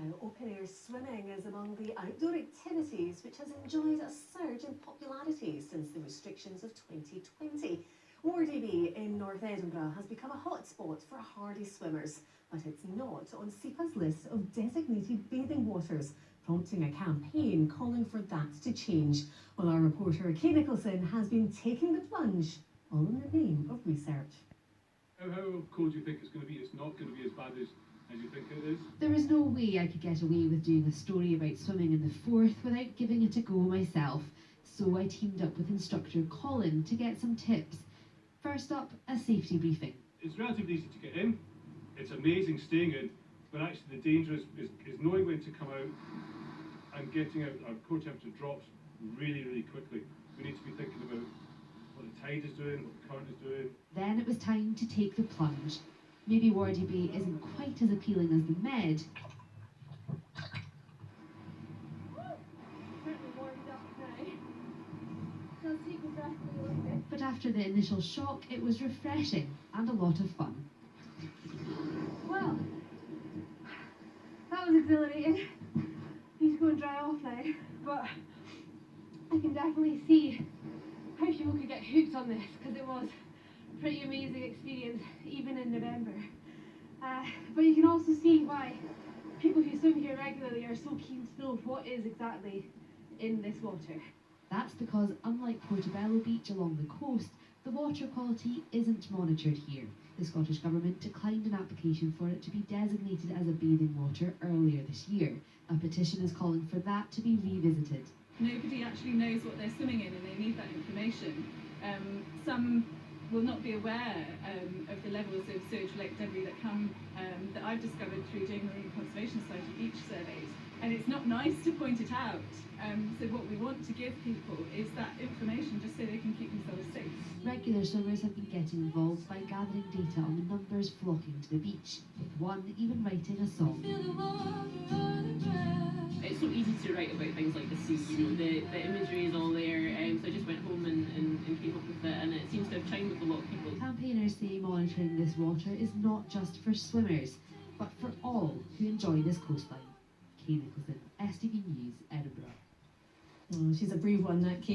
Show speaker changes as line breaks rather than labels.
Now, open-air swimming is among the outdoor activities which has enjoyed a surge in popularity since the restrictions of 2020. Wardeby in North Edinburgh has become a hotspot for hardy swimmers, but it's not on SEPA's list of designated bathing waters, prompting a campaign calling for that to change. Well, our reporter Kay Nicholson has been taking the plunge, all in the name of research.
How cold do you think it's going to be? It's not going to be as bad as you think it is?
There is no way I could get away with doing a story about swimming in the Forth without giving it a go myself. So I teamed up with instructor Colin to get some tips. First up, a safety briefing.
It's relatively easy to get in. It's amazing staying in, but actually the danger is knowing when to come out and getting out. Our core temperature drops really, really quickly. We need to be thinking about what the tide is doing, what the current is doing.
Then it was time to take the plunge. Maybe Wardeby isn't quite as appealing as the Med, but after the initial shock, it was refreshing and a lot of fun.
Well, that was exhilarating. Need to go and dry off now, but I can definitely see how people could get hooked on this, because it was a pretty amazing experience, even in November. But you can also see why people who swim here regularly are so keen to know what is exactly in this water.
That's because, unlike Portobello Beach along the coast, the water quality isn't monitored here. The Scottish Government declined an application for it to be designated as a bathing water earlier this year. A petition is calling for that to be revisited.
Nobody actually knows what they're swimming in, and they need that information. Some will not be aware of the levels of sewage-related debris that I've discovered through doing Marine Conservation Society beach surveys. And it's not nice to point it out. So what we want to give people is that information just so they can keep themselves safe.
Regular swimmers have been getting involved by gathering data on the numbers flocking to the beach, with one even writing a song.
It's so easy to write about things like the sea, the imagery is all there, so I just went home and came up with it, and it seems to have chimed with a lot of people.
Campaigners say monitoring this water is not just for swimmers, but for all who enjoy this coastline. Kay Nicholson, STV News, Edinburgh.
Oh, she's a brave one, that Kay.